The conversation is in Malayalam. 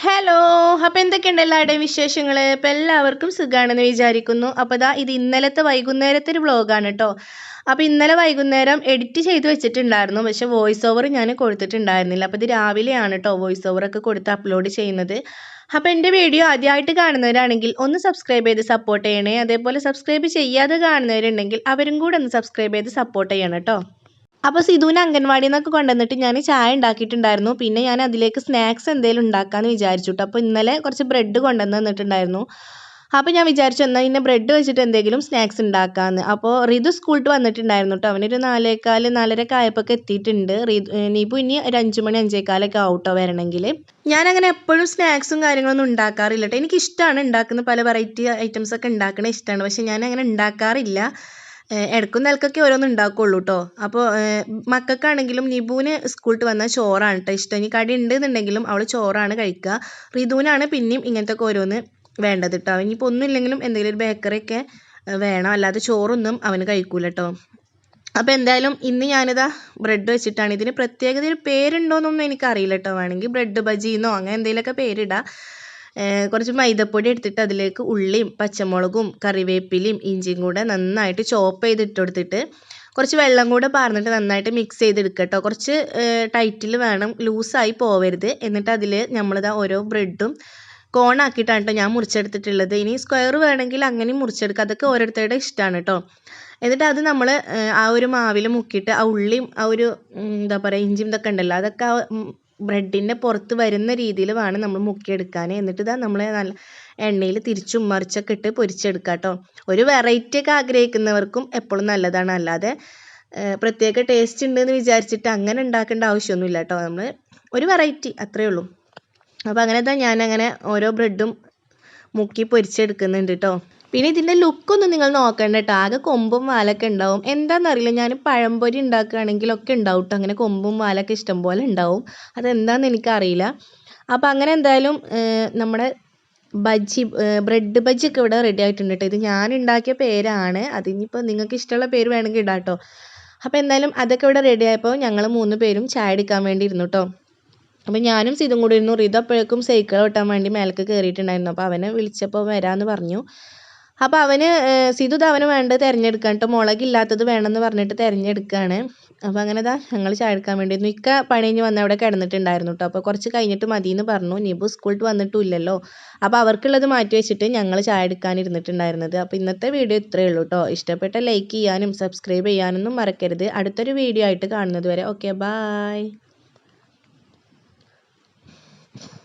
ഹലോ. അപ്പോൾ എന്തൊക്കെയുണ്ട് എല്ലാവരുടെയും വിശേഷങ്ങൾ? അപ്പോൾ എല്ലാവർക്കും സുഖമാണെന്ന് വിചാരിക്കുന്നു. അപ്പോൾ ഇത് ഇന്നലത്തെ വൈകുന്നേരത്തെ ഒരു വ്ളോഗാണ് കേട്ടോ. അപ്പോൾ ഇന്നലെ വൈകുന്നേരം എഡിറ്റ് ചെയ്ത് വെച്ചിട്ടുണ്ടായിരുന്നു, പക്ഷേ വോയിസ് ഓവർ ഞാൻ കൊടുത്തിട്ടുണ്ടായിരുന്നില്ല. അപ്പോൾ ഇത് രാവിലെയാണ് കേട്ടോ വോയിസ് ഓവറൊക്കെ കൊടുത്ത് അപ്ലോഡ് ചെയ്യുന്നത്. അപ്പോൾ എൻ്റെ വീഡിയോ ആദ്യമായിട്ട് കാണുന്നവരാണെങ്കിൽ ഒന്ന് സബ്സ്ക്രൈബ് ചെയ്ത് സപ്പോർട്ട് ചെയ്യണേ. അതേപോലെ സബ്സ്ക്രൈബ് ചെയ്യാതെ കാണുന്നവരുണ്ടെങ്കിൽ അവരും കൂടെ ഒന്ന് സബ്സ്ക്രൈബ് ചെയ്ത് സപ്പോർട്ട് ചെയ്യണം കേട്ടോ. അപ്പോൾ സിധുവിനെ അംഗൻവാടിയിൽ നിന്നൊക്കെ കൊണ്ടുവന്നിട്ട് ഞാൻ ചായ ഉണ്ടാക്കിയിട്ടുണ്ടായിരുന്നു. പിന്നെ ഞാൻ അതിലേക്ക് സ്നാക്സ് എന്തെങ്കിലും ഉണ്ടാക്കാമെന്ന് വിചാരിച്ചു കേട്ടോ. അപ്പോൾ ഇന്നലെ കുറച്ച് ബ്രെഡ് കൊണ്ടുവന്ന് തന്നിട്ടുണ്ടായിരുന്നു. അപ്പോൾ ഞാൻ വിചാരിച്ചു എന്നാൽ ഇന്നെ ബ്രെഡ് വെച്ചിട്ട് എന്തെങ്കിലും സ്നാക്സ് ഉണ്ടാക്കാമെന്ന്. അപ്പോൾ റിതു സ്കൂളിൽ വന്നിട്ടുണ്ടായിരുന്നു കേട്ടോ. അവനൊരു 4:15 4:30 ആയപ്പോൾ എത്തിയിട്ടുണ്ട്. നീപ്പു ഇനി ഒരു 5 മണി 5:15 ആവും കേട്ടോ വരണമെങ്കിൽ. ഞാനങ്ങനെ എപ്പോഴും സ്നാക്സും കാര്യങ്ങളൊന്നും ഉണ്ടാക്കാറില്ല കേട്ടോ. എനിക്കിഷ്ടമാണ് ഉണ്ടാക്കുന്ന പല വെറൈറ്റി ഐറ്റംസ് ഒക്കെ ഉണ്ടാക്കണത് ഇഷ്ടമാണ്. പക്ഷേ ഞാൻ അങ്ങനെ ഉണ്ടാക്കാറില്ല. ഇടയ്ക്കും നിലക്കൊക്കെ ഓരോന്ന് ഉണ്ടാക്കുള്ളൂ കേട്ടോ. അപ്പോൾ മക്കൾക്കാണെങ്കിലും നിബുവിന് സ്കൂളിൽ വന്നാൽ ചോറാണ് കേട്ടോ ഇഷ്ടം. ഇനി കടി ഉണ്ടെന്നുണ്ടെങ്കിലും അവൾ ചോറാണ് കഴിക്കുക. റിതുവിനാണ് പിന്നെയും ഇങ്ങനത്തെ ഒക്കെ ഓരോന്ന് വേണ്ടത് കേട്ടോ. ഇനിയിപ്പോൾ ഒന്നും ഇല്ലെങ്കിലും എന്തെങ്കിലും ഒരു ബേക്കറിയൊക്കെ വേണം, അല്ലാതെ ചോറൊന്നും അവന് കഴിക്കൂല കേട്ടോ. അപ്പോൾ എന്തായാലും ഇന്ന് ഞാനിതാ ബ്രെഡ് വെച്ചിട്ടാണ്. ഇതിന് പ്രത്യേകത ഒരു പേരുണ്ടോയെന്നൊന്നും എനിക്കറിയില്ല കേട്ടോ. വേണമെങ്കിൽ ബ്രെഡ് ബജിന്നോ അങ്ങനെ എന്തെങ്കിലുമൊക്കെ പേരിടാം. കുറച്ച് മൈദപ്പൊടി എടുത്തിട്ട് അതിലേക്ക് ഉള്ളിയും പച്ചമുളകും കറിവേപ്പിലയും ഇഞ്ചിയും കൂടെ നന്നായിട്ട് ചോപ്പ് ചെയ്തിട്ട് കൊടുത്തിട്ട് കുറച്ച് വെള്ളം കൂടെ പാർന്നിട്ട് നന്നായിട്ട് മിക്സ് ചെയ്തെടുക്കുക കേട്ടോ. കുറച്ച് ടൈറ്റിൽ വേണം, ലൂസായി പോവരുത്. എന്നിട്ട് അതിൽ നമ്മളിതാ ഓരോ ബ്രെഡും കോണാക്കിയിട്ടാണ് കേട്ടോ ഞാൻ മുറിച്ചെടുത്തിട്ടുള്ളത്. ഇനി സ്ക്വയർ വേണമെങ്കിൽ അങ്ങനെയും മുറിച്ചെടുക്കുക, അതൊക്കെ ഓരോരുത്തരുടെ ഇഷ്ടമാണ് കേട്ടോ. എന്നിട്ട് അത് നമ്മൾ ആ ഒരു മാവിൽ മുക്കിയിട്ട് ആ ഉള്ളിയും ആ ഒരു എന്താ പറയുക ഇഞ്ചിയും ഇതൊക്കെ ഉണ്ടല്ലോ, അതൊക്കെ ബ്രെഡിൻ്റെ പുറത്ത് വരുന്ന രീതിയിൽ വേണം നമ്മൾ മുക്കിയെടുക്കാൻ. എന്നിട്ട് ഇതാ നമ്മൾ നല്ല എണ്ണയിൽ തിരിച്ചും മറിച്ചൊക്കെ ഇട്ട് പൊരിച്ചെടുക്കുക കേട്ടോ. ഒരു വെറൈറ്റി ഒക്കെ ആഗ്രഹിക്കുന്നവർക്കും എപ്പോഴും നല്ലതാണ്, അല്ലാതെ പ്രത്യേക ടേസ്റ്റ് ഉണ്ടെന്ന് വിചാരിച്ചിട്ട് അങ്ങനെ ഉണ്ടാക്കേണ്ട ആവശ്യമൊന്നുമില്ല കേട്ടോ. നമ്മൾ ഒരു വെറൈറ്റി അത്രയേ ഉള്ളൂ. അപ്പോൾ അങ്ങനെ തന്നെ ഞാനങ്ങനെ ഓരോ ബ്രെഡും മുക്കി പൊരിച്ചെടുക്കുന്നുണ്ട് കേട്ടോ. പിന്നെ ഇതിൻ്റെ ലുക്കൊന്നും നിങ്ങൾ നോക്കണ്ട കേട്ടോ. ആകെ കൊമ്പും വാലൊക്കെ ഉണ്ടാവും. എന്താണെന്നറിയില്ല, ഞാൻ പഴംപൊരി ഉണ്ടാക്കുകയാണെങ്കിലൊക്കെ ഉണ്ടാവും കേട്ടോ അങ്ങനെ കൊമ്പും വാലൊക്കെ ഇഷ്ടം പോലെ ഉണ്ടാവും. അതെന്താണെന്ന് എനിക്കറിയില്ല. അപ്പോൾ അങ്ങനെ എന്തായാലും നമ്മുടെ ബ്രെഡ് ബജിയൊക്കെ ഇവിടെ റെഡി ആയിട്ടുണ്ട് കേട്ടോ. ഇത് ഞാൻ ഉണ്ടാക്കിയ പേരാണ്. അതിനിപ്പോൾ നിങ്ങൾക്ക് ഇഷ്ടമുള്ള പേര് വേണമെങ്കിൽ ഇടാം കേട്ടോ. അപ്പോൾ എന്തായാലും അതൊക്കെ ഇവിടെ റെഡി ആയപ്പോൾ ഞങ്ങൾ 3 പേരും ചായ എടുക്കാൻ വേണ്ടി ഇരുന്നു കേട്ടോ. അപ്പോൾ ഞാനും സിതും കൂടി ഇരുന്നു. റിതു അപ്പോഴേക്കും സൈക്കിൾ ഓട്ടാൻ വേണ്ടി മേലേക്ക് കയറിയിട്ടുണ്ടായിരുന്നു. അപ്പോൾ അവനെ വിളിച്ചപ്പോൾ വരാമെന്ന് പറഞ്ഞു. അപ്പോൾ സിതു അവന് വേണ്ടത് തിരഞ്ഞെടുക്കാൻ കേട്ടോ. മുളകില്ലാത്തത് വേണമെന്ന് പറഞ്ഞിട്ട് തിരഞ്ഞെടുക്കുകയാണ്. അപ്പോൾ അങ്ങനെ ഞങ്ങൾ ചായ എടുക്കാൻ വേണ്ടിയിരുന്നു. ഇക്ക പണി കഴിഞ്ഞ് വന്ന് അവിടെ കിടന്നിട്ടുണ്ടായിരുന്നു കേട്ടോ. അപ്പോൾ കുറച്ച് കഴിഞ്ഞിട്ട് മതി എന്ന് പറഞ്ഞു. നിബു സ്കൂളിൽ വന്നിട്ടും ഇല്ലല്ലോ. അപ്പോൾ അവർക്കുള്ളത് മാറ്റി വെച്ചിട്ട് ഞങ്ങൾ ചായ എടുക്കാനിരുന്നിട്ടുണ്ടായിരുന്നത്. അപ്പോൾ ഇന്നത്തെ വീഡിയോ ഇത്രയേ ഉള്ളൂ കേട്ടോ. ഇഷ്ടപ്പെട്ട ലൈക്ക് ചെയ്യാനും സബ്സ്ക്രൈബ് ചെയ്യാനൊന്നും മറക്കരുത്. അടുത്തൊരു വീഡിയോ ആയിട്ട് കാണുന്നത് വരെ ഓക്കെ, ബായ്.